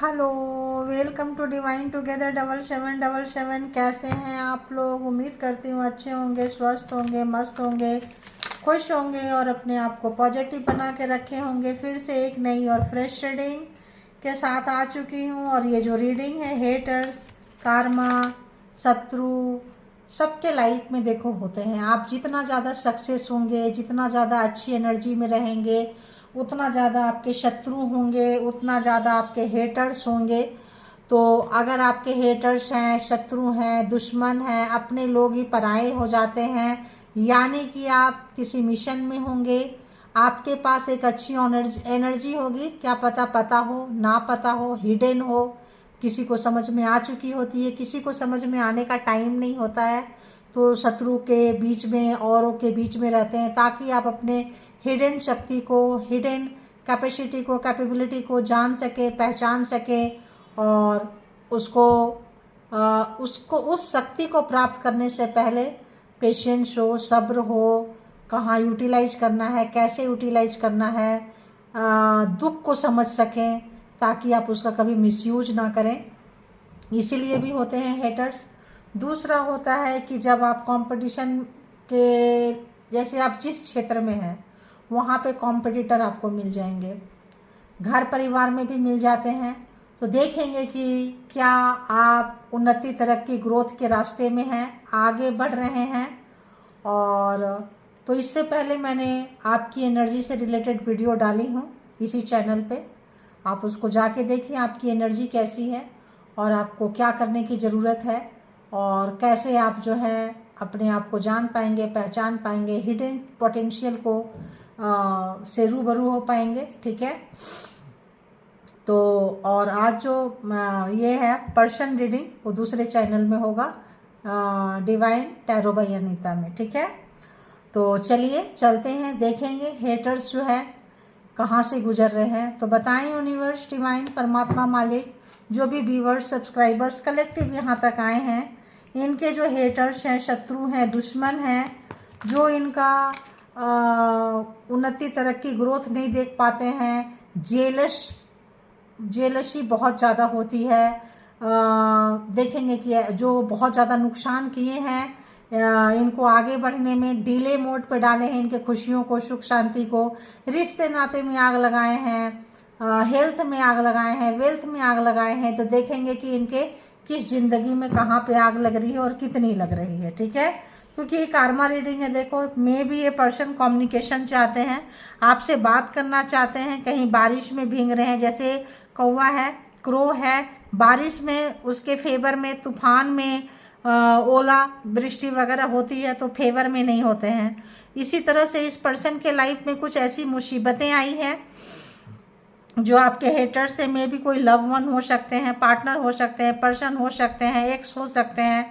Hello, welcome to divine together 7777। कैसे हैं आप लोग? उम्मीद करती हूँ अच्छे होंगे, स्वस्थ होंगे, मस्त होंगे, खुश होंगे और अपने आप को पॉजिटिव बना के रखे होंगे। फिर से एक नई और फ्रेश रीडिंग के साथ आ चुकी हूँ। और ये जो रीडिंग है, हेटर्स, कार्मा, शत्रु, सबके लाइफ में देखो होते हैं। आप जितना ज़्यादा सक्सेस होंगे, जितना ज़्यादा अच्छी एनर्जी में रहेंगे, उतना ज़्यादा आपके शत्रु होंगे, उतना ज़्यादा आपके हेटर्स होंगे। तो अगर आपके हेटर्स हैं, शत्रु हैं, दुश्मन हैं, अपने लोग ही पराये हो जाते हैं, यानी कि आप किसी मिशन में होंगे, आपके पास एक अच्छी एनर्जी होगी। क्या पता पता हो, ना पता हो, हिडन हो, किसी को समझ में आ चुकी होती है, किसी को समझ में आने का टाइम नहीं होता है। तो शत्रु के बीच में, औरों के बीच में रहते हैं ताकि आप अपने हिडन शक्ति को, हिडन कैपेसिटी को, कैपेबिलिटी को जान सके, पहचान सके और उसको उस शक्ति को प्राप्त करने से पहले पेशेंस हो, सब्र हो, कहाँ यूटिलाइज करना है, कैसे यूटिलाइज करना है, दुख को समझ सकें ताकि आप उसका कभी मिसयूज ना करें। इसीलिए भी होते हैं हेटर्स। दूसरा होता है कि जब आप कंपटीशन के, जैसे आप जिस क्षेत्र में हैं वहाँ पे कॉम्पिटिटर आपको मिल जाएंगे, घर परिवार में भी मिल जाते हैं। तो देखेंगे कि क्या आप उन्नति, तरक्की, ग्रोथ के रास्ते में हैं, आगे बढ़ रहे हैं। और तो इससे पहले मैंने आपकी एनर्जी से रिलेटेड वीडियो डाली हूँ इसी चैनल पे, आप उसको जाके देखिए आपकी एनर्जी कैसी है और आपको क्या करने की ज़रूरत है और कैसे आप जो है अपने आप को जान पाएंगे, पहचान पाएंगे, हिडन पोटेंशियल को से रूबरू हो पाएंगे। ठीक है। तो और आज जो ये है पर्सन रीडिंग, वो दूसरे चैनल में होगा, डिवाइन टैरो बाय अनीता में। ठीक है। तो चलिए चलते हैं, देखेंगे हेटर्स जो है कहाँ से गुजर रहे हैं। तो बताएं यूनिवर्स, डिवाइन, परमात्मा, मालिक, जो भी व्यूवर्स, सब्सक्राइबर्स कलेक्टिव यहाँ तक आए हैं, इनके जो हेटर्स हैं, शत्रु हैं, दुश्मन हैं, जो इनका उन्नति, तरक्की, ग्रोथ नहीं देख पाते हैं, जेलसी बहुत ज़्यादा होती है, देखेंगे कि जो बहुत ज़्यादा नुकसान किए हैं, इनको आगे बढ़ने में डिले मोड पे डाले हैं, इनके खुशियों को, सुख शांति को, रिश्ते नाते में आग लगाए हैं, हेल्थ में आग लगाए हैं, वेल्थ में आग लगाए हैं। तो देखेंगे कि इनके किस जिंदगी में कहाँ पे आग लग रही है और कितनी लग रही है। ठीक है। क्योंकि ये कार्मा रीडिंग है। देखो, मे भी ये पर्सन कम्युनिकेशन चाहते हैं, आपसे बात करना चाहते हैं, कहीं बारिश में भीग रहे हैं, जैसे कौवा है, क्रो है, बारिश में उसके फेवर में, तूफान में, ओला वृष्टि वगैरह होती है तो फेवर में नहीं होते हैं। इसी तरह से इस पर्सन के लाइफ में कुछ ऐसी मुसीबतें आई हैं जो आपके हेटर से, में भी कोई लव वन हो सकते हैं, पार्टनर हो सकते हैं, पर्सन हो सकते हैं, एक्स हो सकते हैं,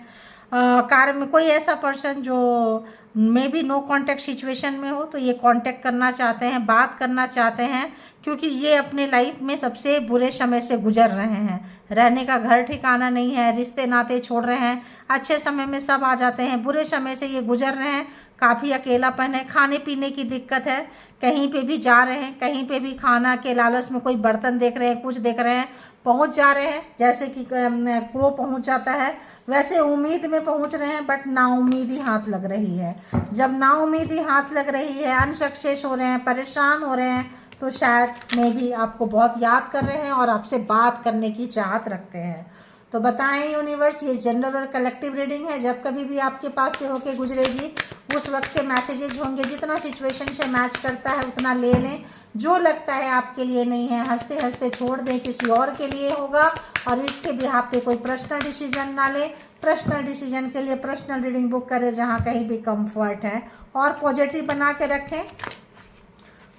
कार्य में कोई ऐसा पर्सन जो may be no contact situation में हो, तो ये कांटेक्ट करना चाहते हैं, बात करना चाहते हैं, क्योंकि ये अपने लाइफ में सबसे बुरे समय से गुजर रहे हैं। रहने का घर ठिकाना नहीं है, रिश्ते नाते छोड़ रहे हैं, अच्छे समय में सब आ जाते हैं, बुरे समय से ये गुजर रहे हैं, काफ़ी अकेलापन है, खाने पीने की दिक्कत है, कहीं पे भी जा रहे हैं, कहीं पे भी खाना के लालच में कोई बर्तन देख रहे हैं, कुछ देख रहे हैं, पहुंच जा रहे हैं, जैसे कि क्रो पहुंच जाता है वैसे उम्मीद में पहुंच रहे हैं, बट नाउम्मीदी हाथ लग रही है। जब नाउम्मीदी हाथ लग रही है, अनसक्सेस हो रहे हैं, परेशान हो रहे हैं, तो शायद में भी आपको बहुत याद कर रहे हैं और आपसे बात करने की चाहत रखते हैं। तो बताएं यूनिवर्स, ये जनरल और कलेक्टिव रीडिंग है, जब कभी भी आपके पास से होके गुजरेगी उस वक्त के मैसेजेस होंगे, जितना सिचुएशन से मैच करता है उतना ले लें, जो लगता है आपके लिए नहीं है हंसते हंसते छोड़ दें, किसी और के लिए होगा। और इसके बिहाफ पे कोई पर्सनल डिसीजन ना लें। पर्सनल डिसीजन के लिए पर्सनल रीडिंग बुक करें जहाँ कहीं भी कंफर्ट है, और पॉजिटिव बना के रखें।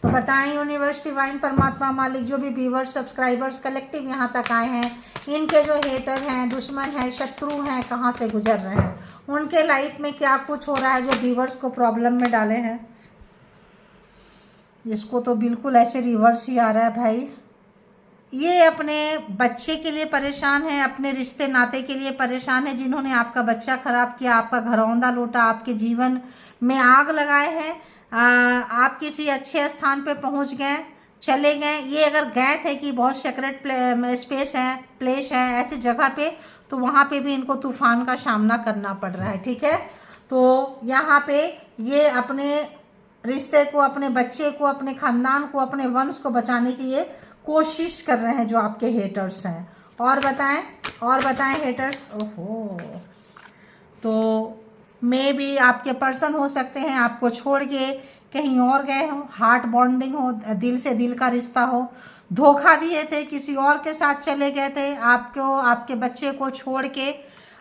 तो बताएं यूनिवर्स, डिवाइन, परमात्मा, मालिक, जो भी व्यूवर्स, सब्सक्राइबर्स कलेक्टिव यहाँ तक आए हैं, इनके जो हेटर हैं, दुश्मन हैं, शत्रु हैं, कहाँ से गुजर रहे हैं, उनके लाइफ में क्या कुछ हो रहा है जो व्यूवर्स को प्रॉब्लम में डाले हैं। इसको तो बिल्कुल ऐसे रिवर्स ही आ रहा है भाई। ये अपने बच्चे के लिए परेशान है, अपने रिश्ते नाते के लिए परेशान है, जिन्होंने आपका बच्चा खराब किया, आपका घरौंदा लूटा, आपके जीवन में आग लगाए हैं। आप किसी अच्छे स्थान पे पहुंच गए, चले गए, ये अगर गए थे कि बहुत सेक्रेट स्पेस है, प्लेस है, ऐसी जगह पे, तो वहाँ पे भी इनको तूफान का सामना करना पड़ रहा है। ठीक है, तो यहाँ पे ये अपने रिश्ते को, अपने बच्चे को, अपने खानदान को, अपने वंश को बचाने की ये कोशिश कर रहे हैं जो आपके हेटर्स हैं। और बताएं, और बताएं हेटर्स। ओहो, तो मे भी आपके पर्सन हो सकते हैं आपको छोड़ के कहीं और गए हो, हार्ट बॉन्डिंग हो, दिल से दिल का रिश्ता हो, धोखा दिए थे, किसी और के साथ चले गए थे, आपको, आपके बच्चे को छोड़ के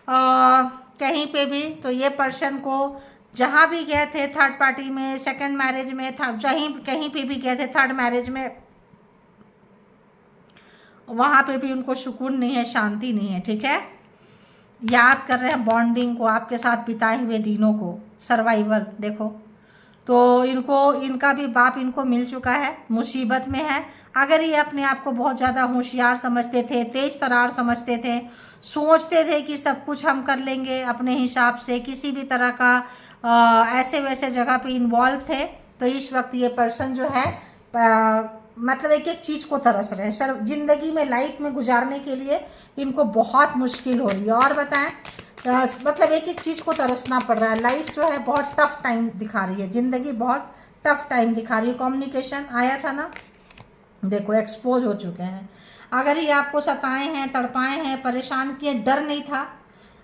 कहीं पे भी। तो ये पर्सन को जहाँ भी गए थे, थर्ड पार्टी में, सेकंड मैरिज में, कहीं पे भी गए थे, थर्ड मैरिज में, वहाँ पे भी उनको सुकून नहीं है, शांति नहीं है। ठीक है, याद कर रहे हैं बॉन्डिंग को, आपके साथ बिताए हुए दिनों को, सर्वाइवल। देखो, तो इनको, इनका भी बाप इनको मिल चुका है, मुसीबत में है। अगर ये अपने आप को बहुत ज़्यादा होशियार समझते थे, तेज तरार समझते थे, सोचते थे कि सब कुछ हम कर लेंगे अपने हिसाब से, किसी भी तरह का ऐसे वैसे जगह पे इन्वॉल्व थे, तो इस वक्त ये पर्सन जो है मतलब एक एक चीज़ को तरस रहे हैं। सर, जिंदगी में, लाइफ में गुजारने के लिए इनको बहुत मुश्किल हो रही है। और बताएं, मतलब एक एक चीज़ को तरसना पड़ रहा है। लाइफ जो है बहुत टफ टाइम दिखा रही है, ज़िंदगी बहुत टफ टाइम दिखा रही है। कम्युनिकेशन आया था ना, देखो एक्सपोज हो चुके हैं। अगर ये आपको सताए हैं, तड़पाए हैं, परेशान किए, डर नहीं था,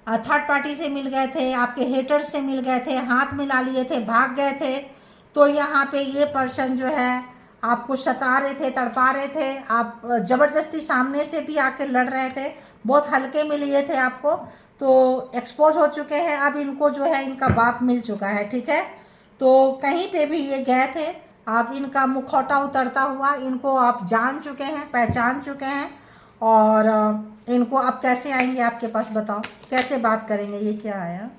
थर्ड पार्टी से मिल गए थे, आपके हेटर्स से मिल गए थे, हाथ मिला लिए थे, भाग गए थे, तो यहाँ पे ये पर्सन जो है आपको सता रहे थे, तड़पा रहे थे, आप ज़बरदस्ती सामने से भी आके लड़ रहे थे, बहुत हल्के में लिए थे आपको, तो एक्सपोज हो चुके हैं। अब इनको जो है इनका बाप मिल चुका है। ठीक है, तो कहीं पे भी ये गए थे, आप इनका मुखौटा उतरता हुआ इनको आप जान चुके हैं, पहचान चुके हैं। और इनको अब कैसे आएंगे आपके पास, बताओ कैसे बात करेंगे। ये क्या आया,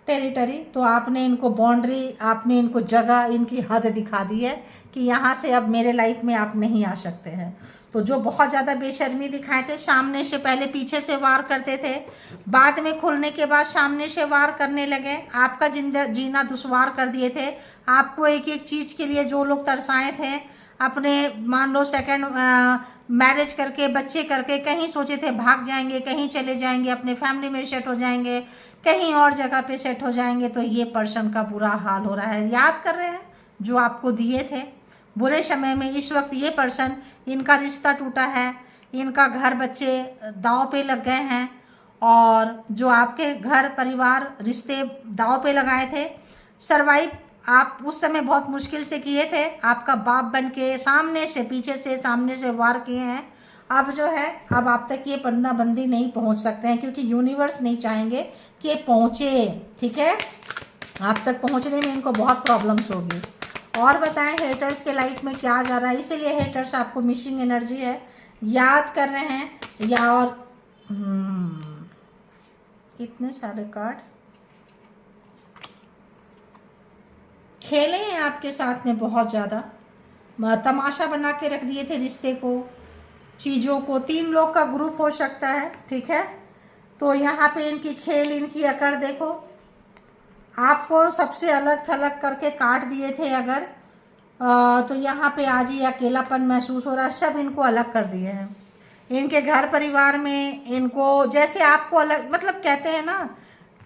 टेरिटरी। तो आपने इनको बाउंड्री, आपने इनको जगह, इनकी हद दिखा दी है कि यहाँ से अब मेरे लाइफ में आप नहीं आ सकते हैं। तो जो बहुत ज़्यादा बेशर्मी दिखाए थे, सामने से पहले पीछे से वार करते थे, बाद में खुलने के बाद सामने से वार करने लगे, आपका जीना दुश्वार कर दिए थे। आपको एक एक चीज़ के लिए जो लोग तरसाए थे, अपने मान लो सेकंड मैरिज करके, बच्चे करके, कहीं सोचे थे भाग जाएंगे, कहीं चले जाएंगे, अपने फैमिली में सेट हो जाएंगे, कहीं और जगह पे सेट हो जाएंगे, तो ये पर्सन का बुरा हाल हो रहा है। याद कर रहे हैं जो आपको दिए थे बुरे समय में। इस वक्त ये पर्सन, इनका रिश्ता टूटा है, इनका घर बच्चे दांव पे लग गए हैं, और जो आपके घर परिवार रिश्ते दांव पे लगाए थे, सरवाइव आप उस समय बहुत मुश्किल से किए थे, आपका बाप बन के सामने से, पीछे से, सामने से वार किए हैं। अब जो है, अब आप तक ये बंदा बंदी नहीं पहुंच सकते हैं, क्योंकि यूनिवर्स नहीं चाहेंगे कि ये पहुंचे। ठीक है, आप तक पहुंचने में इनको बहुत प्रॉब्लम्स होगी। और बताएं हेटर्स के लाइफ में क्या जा रहा है, इसीलिए हेटर्स आपको मिसिंग एनर्जी है, याद कर रहे हैं। या और इतने सारे कार्ड खेले हैं आपके साथ में, बहुत ज़्यादा तमाशा बना के रख दिए थे रिश्ते को, चीज़ों को। 3 लोग का ग्रुप हो सकता है। ठीक है, तो यहाँ पे इनकी खेल, इनकी अकड़ देखो, आपको सबसे अलग थलग करके काट दिए थे अगर, तो यहाँ पे आज ही अकेलापन महसूस हो रहा है, सब इनको अलग कर दिए हैं। इनके घर परिवार में इनको, जैसे आपको अलग, मतलब कहते हैं ना,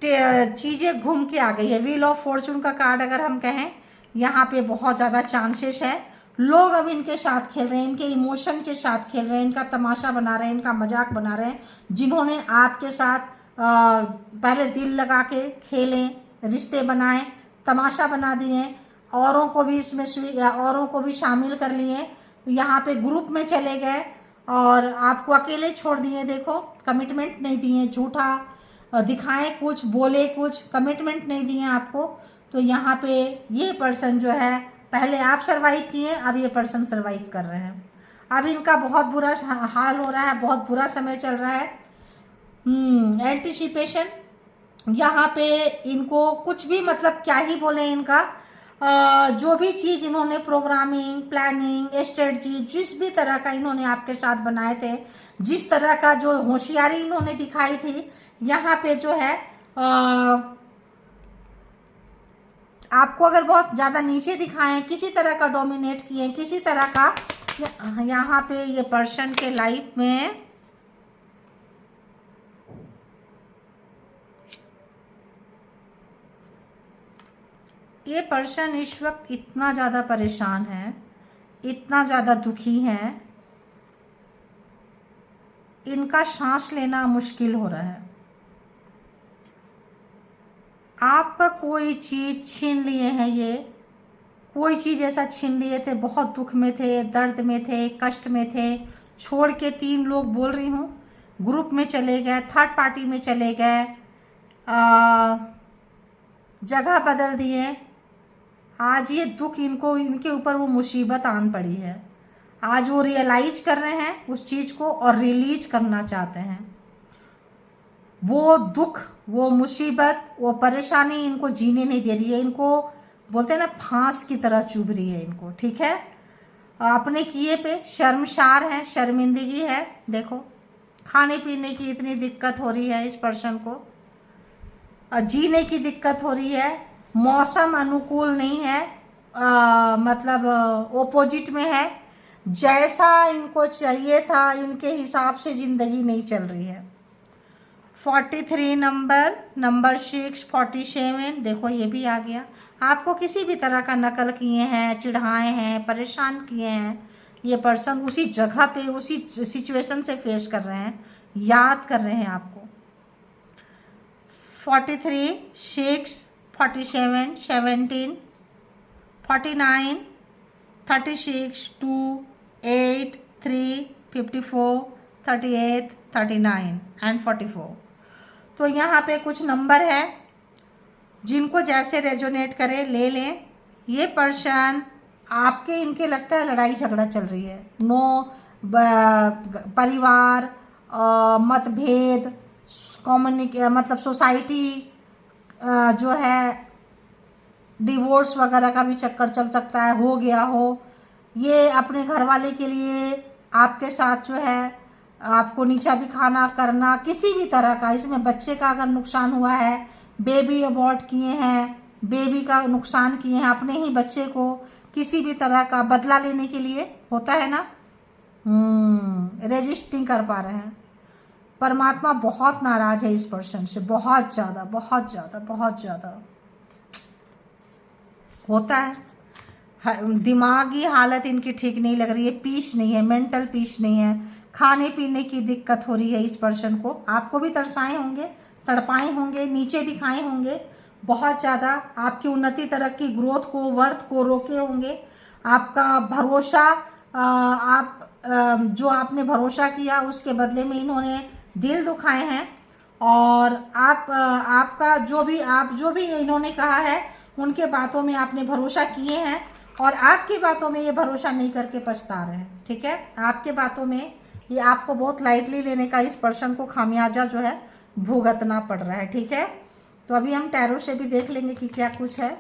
चीज़ें घूम के आ गई है। व्हील ऑफ फॉर्चून का कार्ड अगर हम कहें, यहाँ पे बहुत ज़्यादा चांसेस है, लोग अब इनके साथ खेल रहे हैं, इनके इमोशन के साथ खेल रहे हैं, इनका तमाशा बना रहे हैं, इनका मजाक बना रहे हैं। जिन्होंने आपके साथ पहले दिल लगा के खेलें, रिश्ते बनाए, तमाशा बना दिए, औरों को भी इसमें, औरों को भी शामिल कर लिए, यहाँ पे ग्रुप में चले गए और आपको अकेले छोड़ दिए। देखो, कमिटमेंट नहीं दिए, झूठा दिखाएं कुछ, बोले कुछ, कमिटमेंट नहीं दिए आपको। तो यहाँ पे ये पर्सन जो है, पहले आप सरवाइव किए, अब ये पर्सन सरवाइव कर रहे हैं। अब इनका बहुत बुरा हाल हो रहा है, बहुत बुरा समय चल रहा है। एंटिसिपेशन, यहाँ पे इनको कुछ भी, मतलब क्या ही बोले, इनका जो भी चीज़ इन्होंने प्रोग्रामिंग, प्लानिंग, स्ट्रेटजी, जिस भी तरह का इन्होंने आपके साथ बनाए थे, जिस तरह का जो होशियारी इन्होंने दिखाई थी, यहाँ पे जो है आपको अगर बहुत ज़्यादा नीचे दिखाएं, किसी तरह का डोमिनेट किए, किसी तरह का, यहाँ पे ये पर्सन के लाइफ में ये पर्सन इस वक्त इतना ज़्यादा परेशान है, इतना ज़्यादा दुखी है, इनका सांस लेना मुश्किल हो रहा है। आपका कोई चीज़ छीन लिए हैं, ये कोई चीज़ ऐसा छीन लिए थे, बहुत दुख में थे, दर्द में थे, कष्ट में थे, छोड़ के 3 लोग बोल रही हूँ, ग्रुप में चले गए, थर्ड पार्टी में चले गए, जगह बदल दिए। आज ये दुख इनको, इनके ऊपर वो मुसीबत आन पड़ी है। आज वो रियलाइज कर रहे हैं उस चीज़ को और रिलीज करना चाहते हैं। वो दुख, वो मुसीबत, वो परेशानी इनको जीने नहीं दे रही है। इनको बोलते हैं ना, फांस की तरह चुभ रही है इनको, ठीक है। अपने किए पे शर्मसार हैं, शर्मिंदगी है। देखो, खाने पीने की इतनी दिक्कत हो रही है इस पर्सन को, जीने की दिक्कत हो रही है, मौसम अनुकूल नहीं है, मतलब ओपोजिट में है। जैसा इनको चाहिए था, इनके हिसाब से ज़िंदगी नहीं चल रही है। 43 नंबर 6, 47, देखो ये भी आ गया। आपको किसी भी तरह का नकल किए हैं, चिढ़ाए हैं, परेशान किए हैं, ये पर्सन उसी जगह पे, उसी सिचुएशन से फेस कर रहे हैं, याद कर रहे हैं आपको। 43, 6, 47, 17, 49, 36, 2, 8, 3, 54, 38, 39 एंड 44। तो यहाँ पे कुछ नंबर है, जिनको जैसे रेजोनेट करे ले लें। ये पर्सन आपके, इनके लगता है लड़ाई झगड़ा चल रही है, परिवार, मतभेद, मतलब सोसाइटी जो है, डिवोर्स वगैरह का भी चक्कर चल सकता है, हो गया हो। ये अपने घर वाले के लिए आपके साथ जो है आपको नीचा दिखाना करना, किसी भी तरह का, इसमें बच्चे का अगर नुकसान हुआ है, बेबी अबॉर्ट किए हैं, बेबी का नुकसान किए हैं, अपने ही बच्चे को किसी भी तरह का बदला लेने के लिए, होता है ना, रेजिस्ट नहीं कर पा रहे हैं। परमात्मा बहुत नाराज है इस पर्सन से, बहुत ज़्यादा, बहुत ज़्यादा, बहुत ज़्यादा होता है। दिमागी हालत इनकी ठीक नहीं लग रही है, पीस नहीं है, मेंटल पीस नहीं है, खाने पीने की दिक्कत हो रही है इस पर्सन को। आपको भी तरसाए होंगे, तड़पाए होंगे, नीचे दिखाए होंगे, बहुत ज़्यादा आपकी उन्नति, तरक्की, ग्रोथ को, वर्थ को रोके होंगे। आपका भरोसा, आप जो आपने भरोसा किया उसके बदले में इन्होंने दिल दुखाए हैं। और आपका जो भी इन्होंने कहा है, उनके बातों में आपने भरोसा किए हैं और आपकी बातों में ये भरोसा नहीं करके पछता रहे हैं, ठीक है। आपके बातों में ये आपको बहुत लाइटली लेने का इस पर्सन को खामियाजा जो है भुगतना पड़ रहा है, ठीक है। तो अभी हम टैरो से भी देख लेंगे कि क्या कुछ है।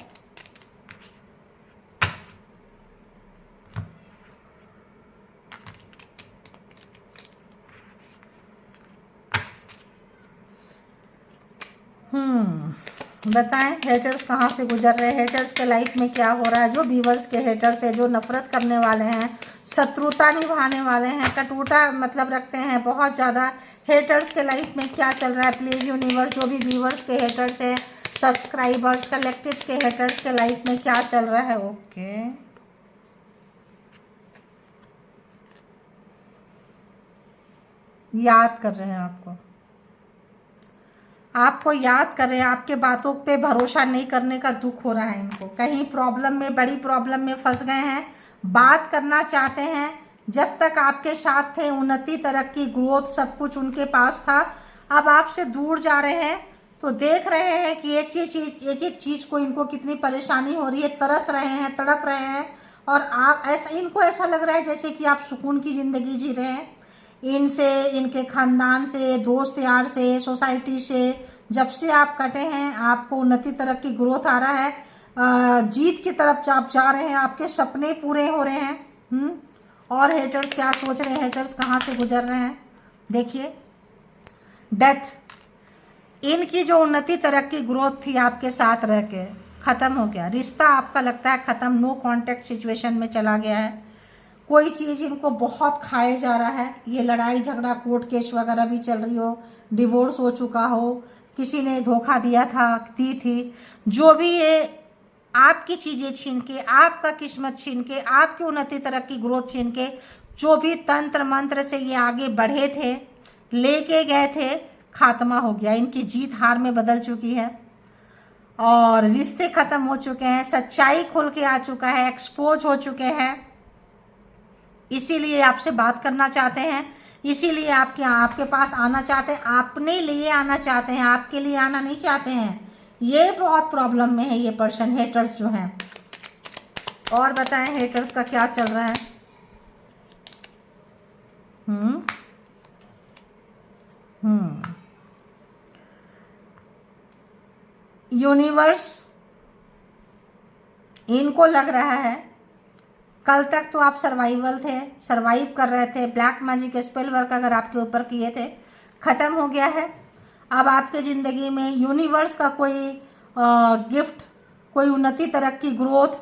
बताएं हेटर्स कहाँ से गुजर रहे हैं, हेटर्स के लाइफ में क्या हो रहा है। जो व्यूअर्स के हेटर्स है, जो नफरत करने वाले हैं, शत्रुता निभाने वाले हैं, कटुता मतलब रखते हैं बहुत ज़्यादा, हेटर्स के लाइफ में क्या चल रहा है। प्लीज़ यूनिवर्स, जो भी व्यूअर्स के हेटर्स है, सब्सक्राइबर्स, कलेक्टिव के हेटर्स के लाइफ में क्या चल रहा है। ओके, याद कर रहे हैं आपको याद कर रहे हैं, आपके बातों पे भरोसा नहीं करने का दुख हो रहा है इनको। कहीं प्रॉब्लम में, बड़ी प्रॉब्लम में फंस गए हैं, बात करना चाहते हैं, जब तक आपके साथ थे, उन्नति, तरक्की, ग्रोथ सब कुछ उनके पास था। अब आपसे दूर जा रहे हैं तो देख रहे हैं कि एक एक चीज़ को इनको कितनी परेशानी हो रही है, तरस रहे हैं, तड़प रहे हैं। और आप इनको ऐसा लग रहा है जैसे कि आप सुकून की ज़िंदगी जी रहे हैं। इनसे, इनके ख़ानदान से, दोस्त यार से, सोसाइटी से जब से आप कटे हैं, आपको उन्नति, तरक्की, ग्रोथ आ रहा है, जीत की तरफ आप जा रहे हैं, आपके सपने पूरे हो रहे हैं। और हेटर्स क्या सोच रहे हैं, हेटर्स कहाँ से गुजर रहे हैं, देखिए। डेथ, इनकी जो उन्नति, तरक्की, ग्रोथ थी आपके साथ रह के, ख़त्म हो गया रिश्ता, आपका लगता है ख़त्म, नो कांटेक्ट सिचुएशन में चला गया है। कोई चीज़ इनको बहुत खाए जा रहा है, ये लड़ाई झगड़ा कोर्ट केस वगैरह भी चल रही हो, डिवोर्स हो चुका हो, किसी ने धोखा दिया था, दी थी, जो भी ये आपकी चीज़ें छीन के, आपका किस्मत छीन के, आपकी उन्नति तरक्की ग्रोथ छीन के, जो भी तंत्र मंत्र से ये आगे बढ़े थे, लेके गए थे, खात्मा हो गया। इनकी जीत हार में बदल चुकी है और रिश्ते खत्म हो चुके हैं, सच्चाई खुल के आ चुका है, एक्सपोज हो चुके हैं। इसीलिए आपसे बात करना चाहते हैं, इसीलिए आपके पास आना चाहते हैं, अपने लिए आना चाहते हैं, आपके लिए आना नहीं चाहते हैं। ये बहुत प्रॉब्लम में है ये पर्सन, हेटर्स जो हैं। और बताएं हेटर्स का क्या चल रहा है। यूनिवर्स इनको लग रहा है कल तक तो आप सर्वाइवल थे, सर्वाइव कर रहे थे, ब्लैक मैजिक स्पेल वर्क अगर आपके ऊपर किए थे, ख़त्म हो गया है। अब आपके ज़िंदगी में यूनिवर्स का कोई गिफ्ट, कोई उन्नति तरक्की ग्रोथ,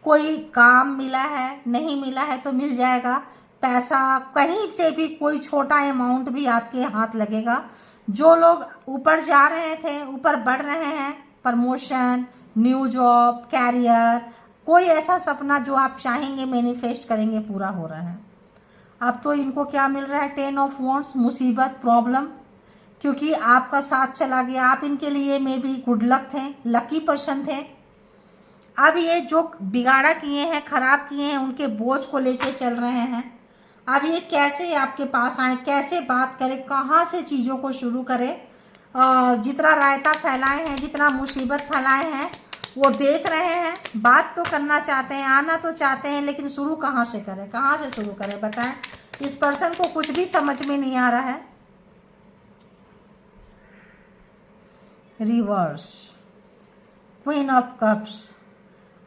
कोई काम मिला है, नहीं मिला है तो मिल जाएगा। पैसा कहीं से भी कोई छोटा अमाउंट भी आपके हाथ लगेगा। जो लोग ऊपर जा रहे थे, ऊपर बढ़ रहे हैं, प्रमोशन, न्यू जॉब, कैरियर, कोई ऐसा सपना जो आप चाहेंगे मैनिफेस्ट करेंगे, पूरा हो रहा है। अब तो इनको क्या मिल रहा है, 10 ऑफ वॉन्ड्स, मुसीबत, प्रॉब्लम, क्योंकि आपका साथ चला गया। आप इनके लिए मे बी गुड लक थे, लकी पर्सन थे। अब ये जो बिगाड़ा किए हैं, खराब किए हैं, उनके बोझ को लेके चल रहे हैं। अब ये कैसे आपके पास आए, कैसे बात करें, कहाँ से चीज़ों को शुरू करें। जितना रायता फैलाए हैं, जितना मुसीबत फैलाए हैं, वो देख रहे हैं। बात तो करना चाहते हैं, आना तो चाहते हैं, लेकिन शुरू कहाँ से करें, कहाँ से शुरू करें बताएं। इस पर्सन को कुछ भी समझ में नहीं आ रहा है। Reverse, queen of cups.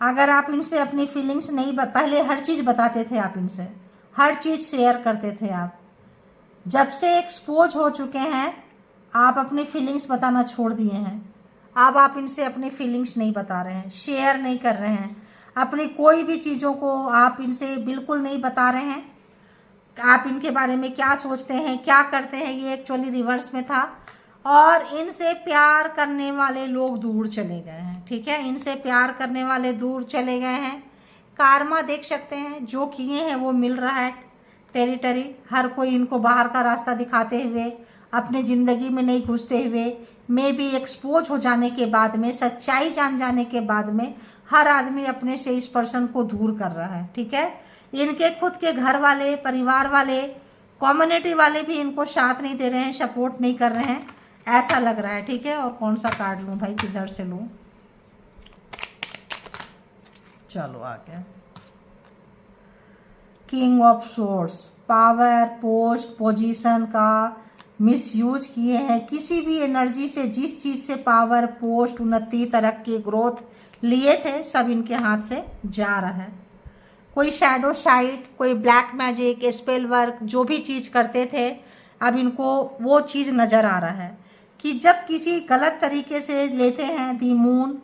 अगर आप इनसे अपनी फीलिंग्स नहीं पहले हर चीज़ बताते थे, आप इनसे हर चीज़ शेयर करते थे। आप जब से एक्सपोज हो चुके हैं, आप अपनी फीलिंग्स बताना छोड़ दिए हैं। अब आप इनसे अपनी फीलिंग्स नहीं बता रहे हैं, शेयर नहीं कर रहे हैं, अपनी कोई भी चीज़ों को आप इनसे बिल्कुल नहीं बता रहे हैं। आप इनके बारे में क्या सोचते हैं, क्या करते हैं, ये एक्चुअली रिवर्स में था। और इनसे प्यार करने वाले लोग दूर चले गए हैं, ठीक है, इनसे प्यार करने वाले दूर चले गए हैं। कार्मा देख सकते हैं, जो किए हैं वो मिल रहा है। टेरिटरी, हर कोई इनको बाहर का रास्ता दिखाते हुए, अपने ज़िंदगी में नहीं घुसते हुए, मे भी एक्सपोज हो जाने के बाद में, सच्चाई जान जाने के बाद में, हर आदमी अपने से इस पर्सन को दूर कर रहा है, ठीक है। इनके खुद के घर वाले, परिवार वाले, कम्युनिटी वाले भी इनको साथ नहीं दे रहे हैं, सपोर्ट नहीं कर रहे हैं, ऐसा लग रहा है, ठीक है। और कौन सा कार्ड लूँ भाई, किधर से लूँ, चलो आ गया king of source. Power, post, position का मिसयूज किए हैं। किसी भी एनर्जी से, जिस चीज़ से पावर, पोस्ट, उन्नति, तरक्की, ग्रोथ लिए थे, सब इनके हाथ से जा रहा है। कोई शैडो साइड, कोई ब्लैक मैजिक, स्पेल वर्क, जो भी चीज़ करते थे, अब इनको वो चीज़ नज़र आ रहा है कि जब किसी गलत तरीके से लेते हैं दी मून,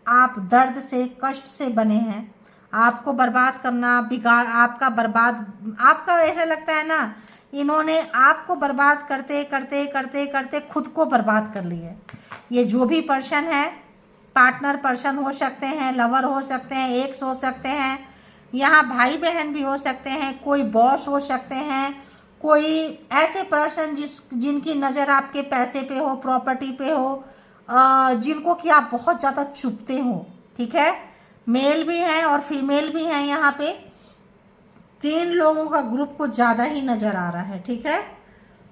आप दर्द से, कष्ट से बने हैं। आपको बर्बाद करना, बिगाड़, आपका बर्बाद, आपका ऐसा लगता है ना, इन्होंने आपको बर्बाद करते करते करते करते खुद को बर्बाद कर लिया। ये जो भी पर्सन है, पार्टनर पर्सन हो सकते हैं, लवर हो सकते हैं, एक्स हो सकते हैं, यहाँ भाई बहन भी हो सकते हैं, कोई बॉस हो सकते हैं, कोई ऐसे पर्सन जिनकी नज़र आपके पैसे पे हो, प्रॉपर्टी पे हो, जिनको कि आप बहुत ज़्यादा चुभते हो, ठीक है। मेल भी हैं और फीमेल भी हैं, यहाँ पे 3 लोगों का ग्रुप को ज़्यादा ही नज़र आ रहा है, ठीक है।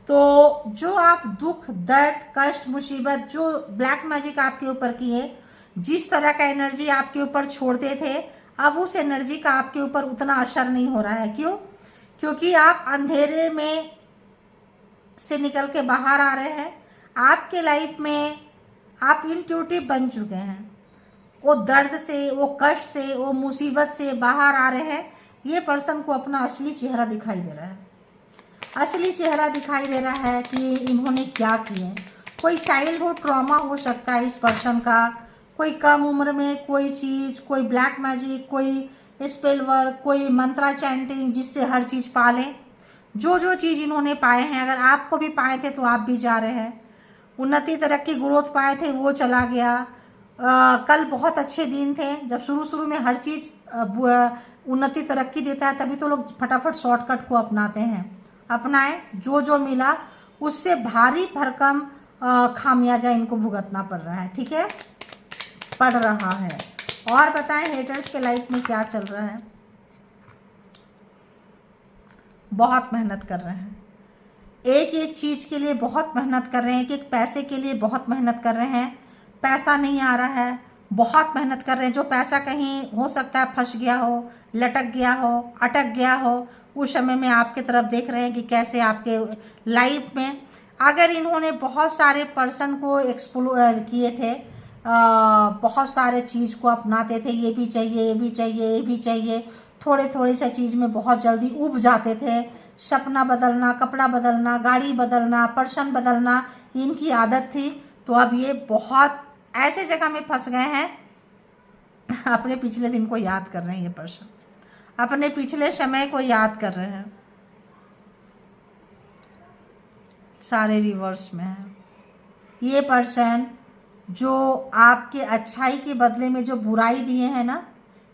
तो जो आप दुख, दर्द, कष्ट, मुसीबत, जो ब्लैक मैजिक आपके ऊपर किए, जिस तरह का एनर्जी आपके ऊपर छोड़ते थे, अब उस एनर्जी का आपके ऊपर उतना असर नहीं हो रहा है। क्यों? क्योंकि आप अंधेरे में से निकल के बाहर आ रहे हैं। आपके लाइफ में आप इंट्यूटिव बन चुके हैं। वो दर्द से, वो कष्ट से, वो मुसीबत से बाहर आ रहे हैं। ये पर्सन को अपना असली चेहरा दिखाई दे रहा है, असली चेहरा दिखाई दे रहा है कि इन्होंने क्या किए। कोई चाइल्डहुड ट्रॉमा हो सकता है इस पर्सन का, कोई कम उम्र में कोई चीज़, कोई ब्लैक मैजिक, कोई स्पेल वर्क, कोई मंत्रा चैंटिंग, जिससे हर चीज़ पा लें। जो जो चीज़ इन्होंने पाए हैं, अगर आपको भी पाए थे तो आप भी जा रहे हैं। उन्नति, तरक्की, ग्रोथ पाए थे, वो चला गया। कल बहुत अच्छे दिन थे। जब शुरू में हर चीज़ उन्नति तरक्की देता है, तभी तो लोग फटाफट शॉर्टकट को अपनाते हैं। अपनाएं, जो जो मिला उससे भारी भरकम खामियाजा इनको भुगतना पड़ रहा है। ठीक है, पड़ रहा है। और बताएं हेटर्स के लाइफ में क्या चल रहा है। बहुत मेहनत कर रहे हैं, एक एक चीज़ के लिए बहुत मेहनत कर रहे हैं, एक एक पैसे के लिए बहुत मेहनत कर रहे हैं। पैसा नहीं आ रहा है, बहुत मेहनत कर रहे हैं। जो पैसा कहीं हो सकता है फंस गया हो, लटक गया हो, अटक गया हो, उस समय में आपके तरफ देख रहे हैं कि कैसे आपके लाइफ में, अगर इन्होंने बहुत सारे पर्सन को एक्सप्लोर किए थे, बहुत सारे चीज़ को अपनाते थे, ये भी चाहिए, ये भी चाहिए, ये भी चाहिए, थोड़े थोड़े सा चीज़ में बहुत जल्दी उब जाते थे। सपना बदलना, कपड़ा बदलना, गाड़ी बदलना, पर्सन बदलना इनकी आदत थी। तो अब ये बहुत ऐसे जगह में फंस गए हैं, अपने पिछले दिन को याद कर रहे हैं। ये पर्सन अपने पिछले समय को याद कर रहे हैं, सारे रिवर्स में है। ये पर्सन जो आपके अच्छाई के बदले में जो बुराई दिए हैं ना,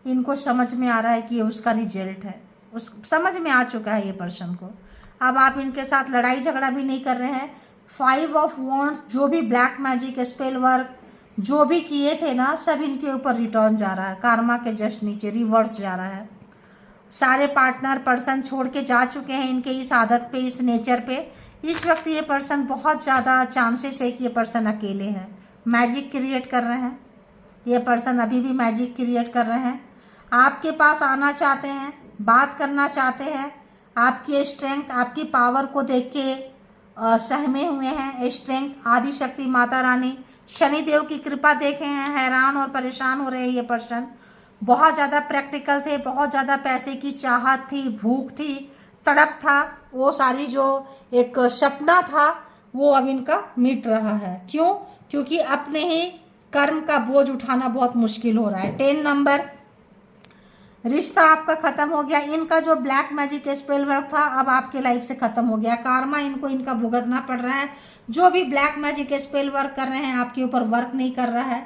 इनको समझ में आ रहा है कि ये उसका रिजल्ट है, उस समझ में आ चुका है ये पर्सन को। अब आप इनके साथ लड़ाई झगड़ा भी नहीं कर रहे हैं। 5 ऑफ वॉन्ड्स, जो भी ब्लैक मैजिक, स्पेल वर्क जो भी किए थे ना, सब इनके ऊपर रिटर्न जा रहा है, कार्मा के जस्ट नीचे रिवर्स जा रहा है। सारे पार्टनर पर्सन छोड़ के जा चुके हैं इनके इस आदत पे, इस नेचर पे। इस वक्त ये पर्सन बहुत ज़्यादा चांसेस है कि ये पर्सन अकेले हैं, मैजिक क्रिएट कर रहे हैं। ये पर्सन अभी भी मैजिक क्रिएट कर रहे हैं, आपके पास आना चाहते हैं, बात करना चाहते हैं। आपकी स्ट्रेंथ, आपकी पावर को देख के सहमे हुए हैं। स्ट्रेंथ, आदि शक्ति माता रानी, शनिदेव की कृपा देखे हैं, हैरान और परेशान हो रहे हैं ये पर्सन। बहुत ज़्यादा प्रैक्टिकल थे, बहुत ज़्यादा पैसे की चाहत थी, भूख थी, तड़प था, वो सारी जो एक सपना था वो अब इनका मिट रहा है। क्यों? क्योंकि अपने ही कर्म का बोझ उठाना बहुत मुश्किल हो रहा है। 10 नंबर, रिश्ता आपका खत्म हो गया। इनका जो ब्लैक मैजिक स्पेल वर्क था अब आपके लाइफ से खत्म हो गया। कार्मा इनको इनका भुगतना पड़ रहा है। जो भी ब्लैक मैजिक स्पेल वर्क कर रहे हैं आपके ऊपर वर्क नहीं कर रहा है,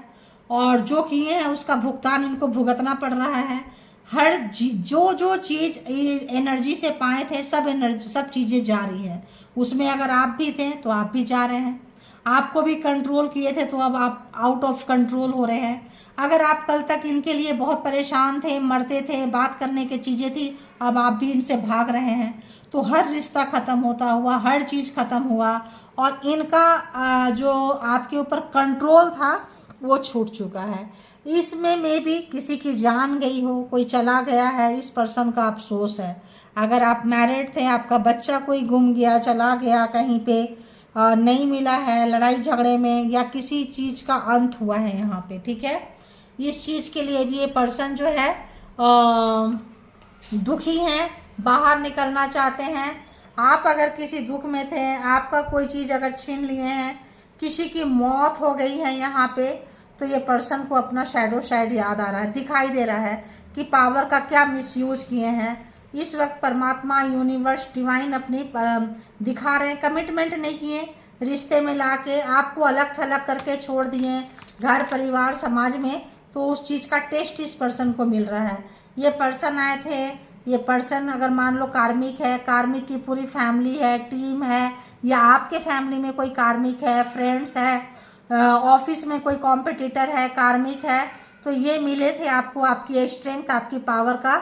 और जो किए हैं उसका भुगतान इनको भुगतना पड़ रहा है। हर जो जो चीज़ एनर्जी से पाए थे, सब एनर्जी, सब चीज़ें जा रही है उसमें। अगर आप भी थे तो आप भी जा रहे हैं। आपको भी कंट्रोल किए थे तो अब आप आउट ऑफ कंट्रोल हो रहे हैं। अगर आप कल तक इनके लिए बहुत परेशान थे, मरते थे, बात करने की चीज़ें थी, अब आप भी इनसे भाग रहे हैं। तो हर रिश्ता ख़त्म होता हुआ, हर चीज़ ख़त्म हुआ, और इनका जो आपके ऊपर कंट्रोल था वो छूट चुका है। इसमें में भी किसी की जान गई हो, कोई चला गया है, इस पर्सन का अफसोस है। अगर आप मैरिड थे, आपका बच्चा कोई गुम गया, चला गया कहीं पे, नहीं मिला है, लड़ाई झगड़े में या किसी चीज़ का अंत हुआ है यहाँ पे। ठीक है, इस चीज़ के लिए भी ये पर्सन जो है दुखी हैं, बाहर निकलना चाहते हैं। आप अगर किसी दुख में थे, आपका कोई चीज़ अगर छीन लिए हैं, किसी की मौत हो गई है यहाँ पे, तो ये पर्सन को अपना शैडो साइड याद आ रहा है, दिखाई दे रहा है कि पावर का क्या मिसयूज किए हैं। इस वक्त परमात्मा, यूनिवर्स, डिवाइन अपनी दिखा रहे हैं, कमिटमेंट नहीं किए, रिश्ते में लाके आपको अलग थलग करके छोड़ दिए घर परिवार समाज में। तो उस चीज़ का टेस्ट इस पर्सन को मिल रहा है। ये पर्सन आए थे, ये पर्सन अगर मान लो कार्मिक है, कार्मिक की पूरी फैमिली है, टीम है, या आपके फैमिली में कोई कार्मिक है, फ्रेंड्स है, ऑफिस में कोई कॉम्पिटिटर है, कार्मिक है, तो ये मिले थे आपको आपकी स्ट्रेंथ, आपकी पावर का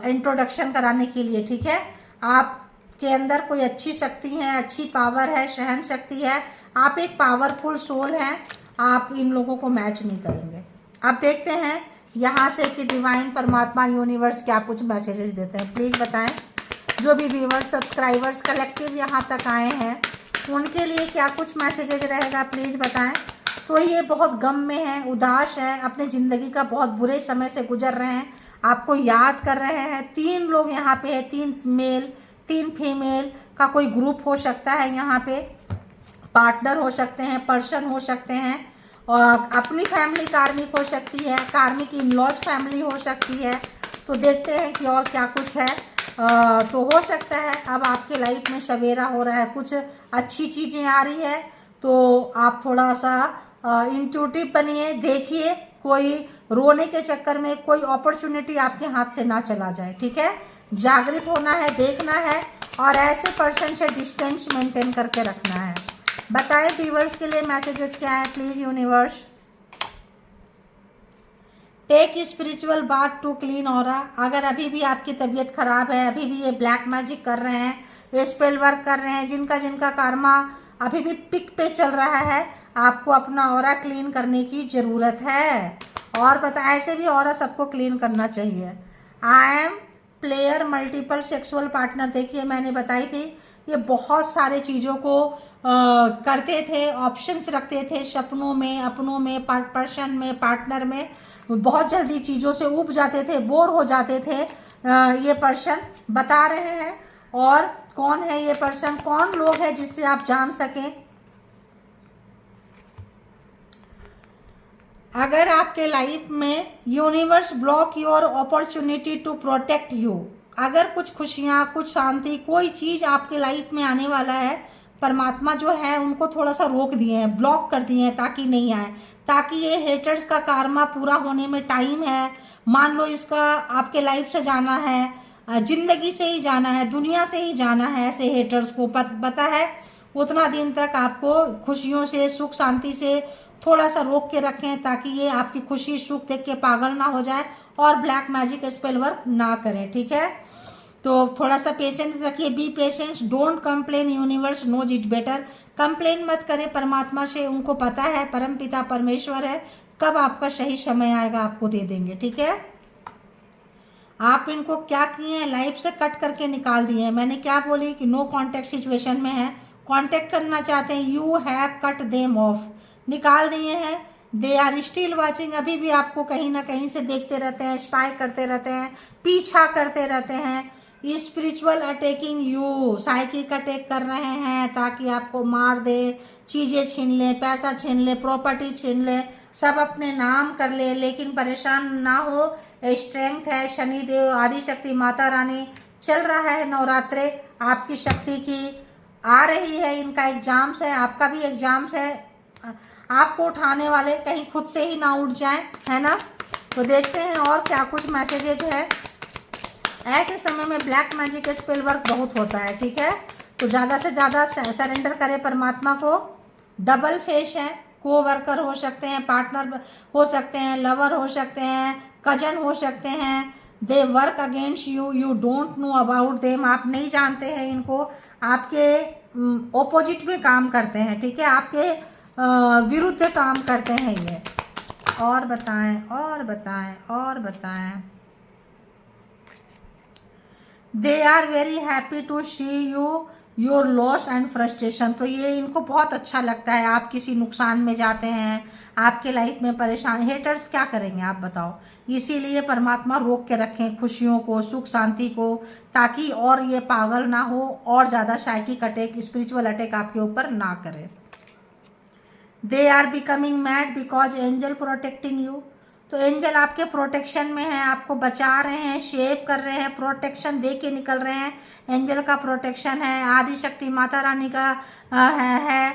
इंट्रोडक्शन कराने के लिए। ठीक है, आपके अंदर कोई अच्छी शक्ति है, अच्छी पावर है, सहन शक्ति है, आप एक पावरफुल सोल हैं, आप इन लोगों को मैच नहीं करेंगे। अब देखते हैं यहाँ से कि डिवाइन, परमात्मा, यूनिवर्स क्या कुछ मैसेजेस देते हैं। प्लीज़ बताएं, जो भी व्यूवर्स, सब्सक्राइबर्स कलेक्टिव यहाँ तक आए हैं उनके लिए क्या कुछ मैसेजेस रहेगा, प्लीज़ बताएं। तो ये बहुत गम में है, उदास है, अपने ज़िंदगी का बहुत बुरे समय से गुजर रहे हैं, आपको याद कर रहे हैं। 3 लोग यहाँ पे है, 3 मेल 3 फीमेल का कोई ग्रुप हो सकता है यहाँ पे, पार्टनर हो सकते हैं, पर्सन हो सकते हैं, और अपनी फैमिली कार्मिक हो सकती है, कार्मिक इन लॉज फैमिली हो सकती है। तो देखते हैं कि और क्या कुछ है। तो हो सकता है अब आपके लाइफ में सवेरा हो रहा है, कुछ अच्छी चीज़ें आ रही है, तो आप थोड़ा सा इंट्यूटिव बनिए, देखिए कोई रोने के चक्कर में कोई अपॉर्चुनिटी आपके हाथ से ना चला जाए, ठीक है। जागृत होना है, देखना है, और ऐसे पर्सन से डिस्टेंस मेंटेन करके रखना है। बताएं व्यूअर्स के लिए मैसेजेस क्या है please universe. Take spiritual bath to clean aura. अगर अभी भी आपकी तबीयत खराब है, अभी भी ये ब्लैक मैजिक कर रहे हैं, ये स्पेल वर्क कर रहे हैं, जिनका जिनका कर्मा अभी भी पिक पे चल रहा है, आपको अपना ऑरा क्लीन करने की ज़रूरत है। और पता ऐसे भी ऑरा सबको क्लीन करना चाहिए। I am player multiple sexual partner. देखिए मैंने बताई थी, ये बहुत सारे चीज़ों को करते थे, ऑप्शंस रखते थे सपनों में, अपनों में, पर्सन में, पार्टनर में। बहुत जल्दी चीज़ों से ऊब जाते थे, बोर हो जाते थे। ये पर्सन बता रहे हैं। और कौन है ये पर्सन, कौन लोग हैं जिससे आप जान सकें। अगर आपके लाइफ में universe block your opportunity to protect you, अगर कुछ खुशियाँ, कुछ शांति, कोई चीज़ आपके लाइफ में आने वाला है, परमात्मा जो है उनको थोड़ा सा रोक दिए हैं, ब्लॉक कर दिए हैं ताकि नहीं आए, ताकि ये हेटर्स का कारमा पूरा होने में टाइम है। मान लो इसका आपके लाइफ से जाना है, जिंदगी से ही जाना है, दुनिया से ही जाना है, ऐसे हेटर्स को पता है उतना दिन तक आपको खुशियों से, सुख शांति से थोड़ा सा रोक के रखें, ताकि ये आपकी खुशी सुख देख के पागल ना हो जाए और ब्लैक मैजिक स्पेल वर्क ना करें, ठीक है। तो थोड़ा सा पेशेंस रखिए, be patience, don't complain, universe knows it better. Complain मत करें परमात्मा से, उनको पता है, परम पिता परमेश्वर है, कब आपका सही समय आएगा आपको दे देंगे, ठीक है। आप इनको क्या किए हैं, लाइफ से कट करके निकाल दिए हैं। मैंने क्या बोली कि नो कांटेक्ट सिचुएशन में है, कांटेक्ट करना चाहते हैं, you have cut them of, निकाल दिए हैं। दे आर स्टिल वाचिंग, अभी भी आपको कहीं ना कहीं से देखते रहते हैं, स्पाई करते रहते हैं, पीछा करते रहते हैं। Spiritual attacking you, psychic attack कर रहे हैं ताकि आपको मार दे, चीज़ें छीन ले, पैसा छीन ले, प्रॉपर्टी छीन ले, सब अपने नाम कर ले। लेकिन परेशान ना हो, स्ट्रेंथ है, शनिदेव, आदिशक्ति माता रानी, चल रहा है नवरात्रे आपकी शक्ति की, आ रही है। इनका एग्जाम्स है, आपका भी एग्जाम्स है, आपको उठाने वाले कहीं खुद से ही ना उठ जाए, है ना। तो देखते हैं और क्या कुछ मैसेजेज है। ऐसे समय में ब्लैक मैजिक स्पेल वर्क बहुत होता है, ठीक है। तो ज़्यादा से ज़्यादा सरेंडर करें परमात्मा को। डबल फेस है, को वर्कर हो सकते हैं, पार्टनर हो सकते हैं, लवर हो सकते हैं, कजन हो सकते हैं। They work against you, you don't know about them, आप नहीं जानते हैं इनको, आपके ओपोजिट में काम करते हैं, ठीक है, आपके विरुद्ध काम करते हैं ये। और बताएं, और बताएं, और बताएं। They are very happy to see you your loss and frustration. तो ये इनको बहुत अच्छा लगता है, आप किसी नुकसान में जाते हैं, आपके लाइफ में परेशान। हेटर्स क्या करेंगे आप बताओ, इसीलिए परमात्मा रोक के रखें खुशियों को, सुख शांति को, ताकि और ये पागल ना हो और ज़्यादा साइकिक अटैक, स्पिरिचुअल अटैक आपके ऊपर ना करे। They are becoming mad because angel protecting you. तो एंजल आपके प्रोटेक्शन में है, आपको बचा रहे हैं, शेप कर रहे हैं, प्रोटेक्शन दे के निकल रहे हैं। एंजल का प्रोटेक्शन है, आदिशक्ति माता रानी का है।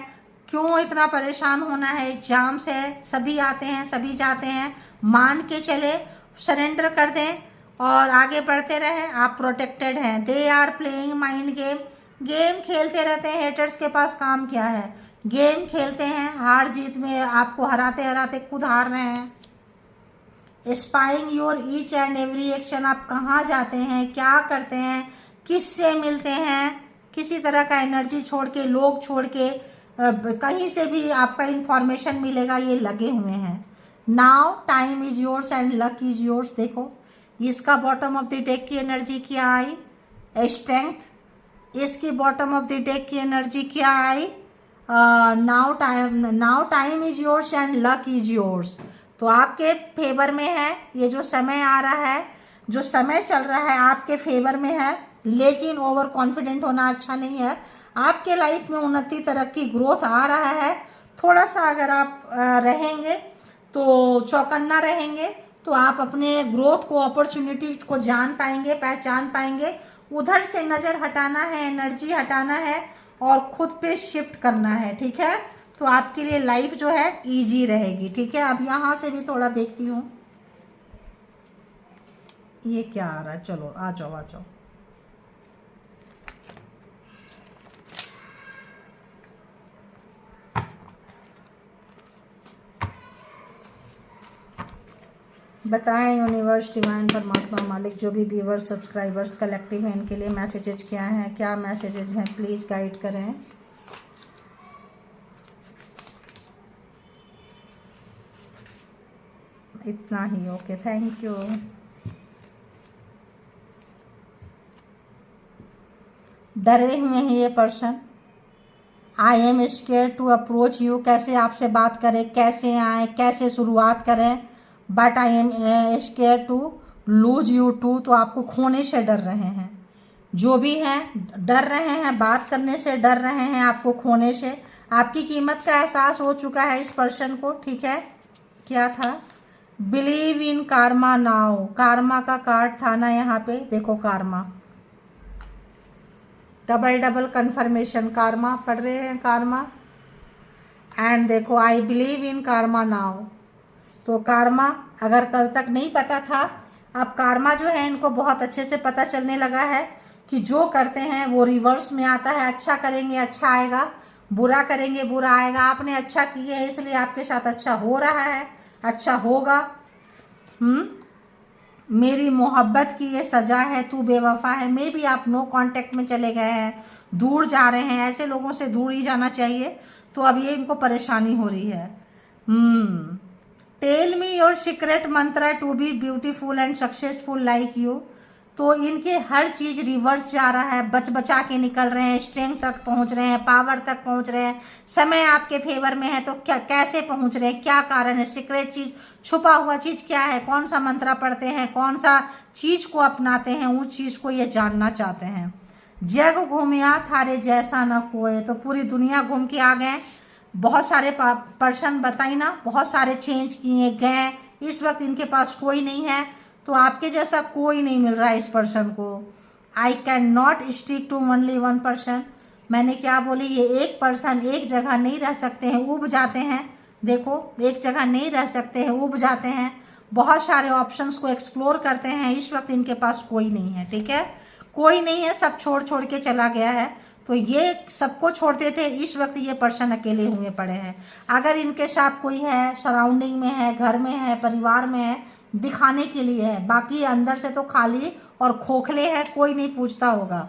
क्यों इतना परेशान होना है, एग्जाम्स है, सभी आते हैं, सभी जाते हैं, मान के चले, सरेंडर कर दें और आगे बढ़ते रहें, आप प्रोटेक्टेड हैं। They are playing mind game, game खेलते रहते हैं। हेटर्स के पास काम क्या है, गेम खेलते हैं, हार जीत में आपको हराते हराते खुद हार रहे हैं। Spying your each and every action, आप कहाँ जाते हैं, क्या करते हैं, किससे मिलते हैं, किसी तरह का एनर्जी छोड़ के, लोग छोड़ के, कहीं से भी आपका इंफॉर्मेशन मिलेगा, ये लगे हुए हैं। Now time is yours and luck is yours. देखो इसका बॉटम ऑफ द डेक की एनर्जी क्या आई, स्ट्रेंथ। इसकी बॉटम ऑफ द डेक की एनर्जी क्या आई, now time is yours and luck is yours. तो आपके फेवर में है, ये जो समय आ रहा है, जो समय चल रहा है आपके फेवर में है। लेकिन ओवर कॉन्फिडेंट होना अच्छा नहीं है। आपके लाइफ में उन्नति, तरक्की, ग्रोथ आ रहा है, थोड़ा सा अगर आप रहेंगे तो चौकन्ना रहेंगे तो आप अपने ग्रोथ को, अपॉर्चुनिटी को जान पाएंगे, पहचान पाएंगे। उधर से नज़र हटाना है, एनर्जी हटाना है और खुद पे शिफ्ट करना है, ठीक है। तो आपके लिए लाइफ जो है इजी रहेगी, ठीक है। अब यहाँ से भी थोड़ा देखती हूँ, ये क्या आ रहा है। चलो आ जाओ आ जाओ। बताएं यूनिवर्स, डिवाइन, परमात्मा, मालिक, जो भी व्यूवर्स, सब्सक्राइबर्स, कलेक्टिव हैं, इनके लिए मैसेजेस क्या हैं, क्या मैसेजेस हैं, प्लीज़ गाइड करें। इतना ही, ओके, थैंक यू। डरे हुए हैं ये person. I am scare to approach you, कैसे आपसे बात करें, कैसे आए, कैसे शुरुआत करें, but I am scare to lose you too, तो आपको खोने से डर रहे हैं। जो भी हैं डर रहे हैं, बात करने से डर रहे हैं, आपको खोने से। आपकी कीमत का एहसास हो चुका है इस पर्सन को, ठीक है। क्या था, believe in Karma now, Karma का कार्ड था ना यहाँ पे, देखो Karma, double double confirmation, Karma पढ़ रहे हैं, कार्मा। एंड देखो I believe in Karma now, तो कार्मा अगर कल तक नहीं पता था, अब कार्मा जो है इनको बहुत अच्छे से पता चलने लगा है कि जो करते हैं वो रिवर्स में आता है। अच्छा करेंगे अच्छा आएगा, बुरा करेंगे बुरा आएगा। आपने अच्छा किया है इसलिए आपके साथ अच्छा हो रहा है, अच्छा होगा। मेरी मोहब्बत की ये सजा है, तू बेवफा है। मे भी आप नो कांटेक्ट में चले गए हैं, दूर जा रहे हैं, ऐसे लोगों से दूर ही जाना चाहिए। तो अब ये इनको परेशानी हो रही है। Tell me your secret mantra to be beautiful and successful like you, तो इनके हर चीज रिवर्स जा रहा है, बच बचा के निकल रहे हैं, स्ट्रेंथ तक पहुंच रहे हैं, पावर तक पहुंच रहे हैं। समय आपके फेवर में है तो क्या, कैसे पहुंच रहे हैं, क्या कारण है, सीक्रेट चीज, छुपा हुआ चीज क्या है, कौन सा मंत्र पढ़ते हैं, कौन सा चीज को अपनाते हैं, उस चीज को ये जानना चाहते हैं। जग घूमिया थारे जैसा न कोई, तो पूरी दुनिया घूम के आ गए। बहुत सारे पर्सन बताई ना, बहुत सारे चेंज किए गए, इस वक्त इनके पास कोई नहीं है। तो आपके जैसा कोई नहीं मिल रहा है इस पर्सन को। I can not stick to only one person, मैंने क्या बोली, ये एक पर्सन एक जगह नहीं रह सकते हैं, उब जाते हैं। देखो एक जगह नहीं रह सकते हैं, उब जाते हैं, बहुत सारे ऑप्शंस को एक्सप्लोर करते हैं। इस वक्त इनके पास कोई नहीं है, ठीक है, कोई नहीं है, सब छोड़ छोड़ के चला गया है। तो ये सबको छोड़ते थे, इस वक्त ये पर्सन अकेले हुए पड़े हैं। अगर इनके साथ कोई है, सराउंडिंग में है, घर में है, परिवार में है, दिखाने के लिए है, बाकी अंदर से तो खाली और खोखले है, कोई नहीं पूछता होगा।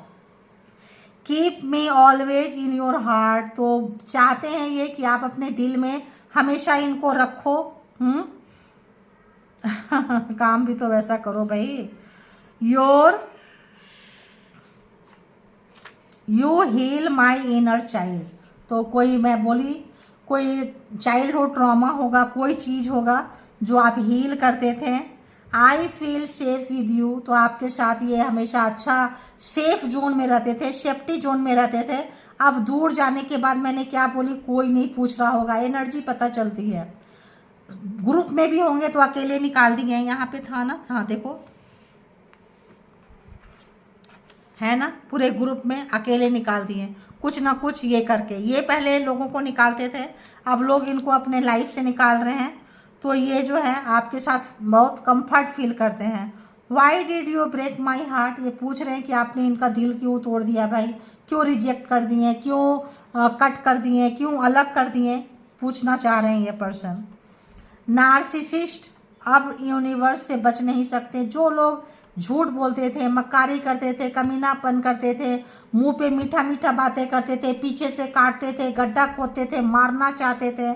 Keep me always in your heart, तो चाहते हैं ये कि आप अपने दिल में हमेशा इनको रखो। काम भी तो वैसा करो भाई। You heal my inner child, तो कोई, मैं बोली कोई चाइल्डहुड ट्रॉमा होगा, कोई चीज़ होगा जो आप हील करते थे। I feel safe with you, तो आपके साथ ये हमेशा अच्छा सेफ जोन में रहते थे, सेफ्टी जोन में रहते थे। अब दूर जाने के बाद मैंने क्या बोली, कोई नहीं पूछ रहा होगा, एनर्जी पता चलती है। ग्रुप में भी होंगे तो अकेले निकाल दिए, यहाँ पे था ना, हाँ देखो है ना, पूरे ग्रुप में अकेले निकाल दिए, कुछ ना कुछ ये करके। ये पहले लोगों को निकालते थे, अब लोग इनको अपने लाइफ से निकाल रहे हैं। तो ये जो है आपके साथ बहुत कंफर्ट फील करते हैं। Why did you break my heart, ये पूछ रहे हैं कि आपने इनका दिल क्यों तोड़ दिया भाई, क्यों रिजेक्ट कर दिए, क्यों कट कर दिए, क्यों अलग कर दिए, पूछना चाह रहे हैं ये पर्सन। नार्सिसिस्ट अब यूनिवर्स से बच नहीं सकते। जो लोग झूठ बोलते थे, मक्कारी करते थे, कमीनापन करते थे, मुंह पे मीठा मीठा बातें करते थे, पीछे से काटते थे, गड्ढा खोदते थे, मारना चाहते थे,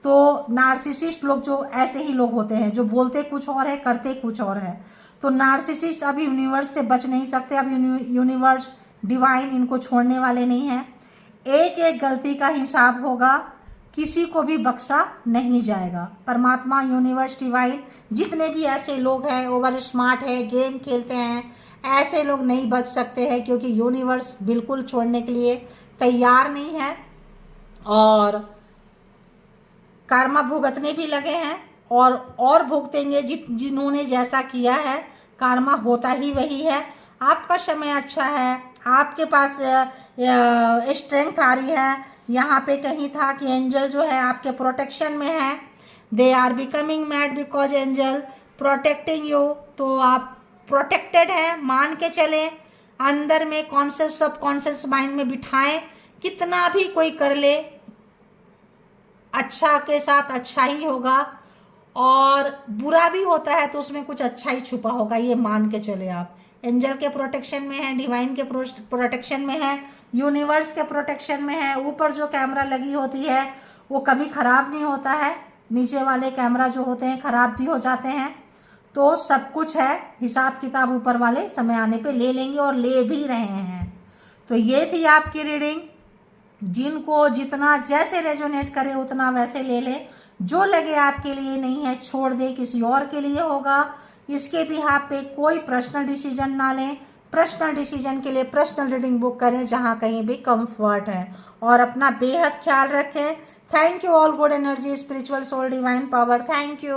तो नार्सिसिस्ट लोग जो ऐसे ही लोग होते हैं, जो बोलते कुछ और है, करते कुछ और है। तो नार्सिसिस्ट अब यूनिवर्स से बच नहीं सकते। अब यूनिवर्स, डिवाइन इनको छोड़ने वाले नहीं हैं। एक एक गलती का हिसाब होगा, किसी को भी बख्शा नहीं जाएगा। परमात्मा, यूनिवर्स, डिवाइन, जितने भी ऐसे लोग हैं, ओवर स्मार्ट है, गेम खेलते हैं, ऐसे लोग नहीं बच सकते हैं, क्योंकि यूनिवर्स बिल्कुल छोड़ने के लिए तैयार नहीं है। और कर्मा भुगतने भी लगे हैं और भुगतेंगे। जिन्होंने जैसा किया है कर्मा होता ही वही है। आपका समय अच्छा है, आपके पास स्ट्रेंथ आ रही है। यहाँ पे कहीं था कि एंजल जो है आपके प्रोटेक्शन में है। They are becoming mad because angel protecting you. तो आप प्रोटेक्टेड है, मान के चलें। अंदर में कॉन्शियस सबकॉन्शियस माइंड में बिठाएं, कितना भी कोई कर ले अच्छा के साथ अच्छा ही होगा, और बुरा भी होता है तो उसमें कुछ अच्छा ही छुपा होगा, ये मान के चले आप। एंजल के प्रोटेक्शन में है, डिवाइन के प्रोटेक्शन में है, यूनिवर्स के प्रोटेक्शन में है। ऊपर जो कैमरा लगी होती है वो कभी खराब नहीं होता है, नीचे वाले कैमरा जो होते हैं खराब भी हो जाते हैं। तो सब कुछ है, हिसाब किताब ऊपर वाले समय आने पे ले लेंगे और ले भी रहे हैं। तो ये थी आपकी रीडिंग। जिनको जितना जैसे रेजोनेट करे उतना वैसे ले ले, जो लगे आपके लिए नहीं है छोड़ दे, किसी और के लिए होगा। इसके बिहाफ पे कोई पर्सनल डिसीजन ना लें। पर्सनल डिसीजन के लिए पर्सनल रीडिंग बुक करें जहां कहीं भी कंफर्ट है, और अपना बेहद ख्याल रखें। Thank you all good energy, spiritual soul, divine power. Thank you.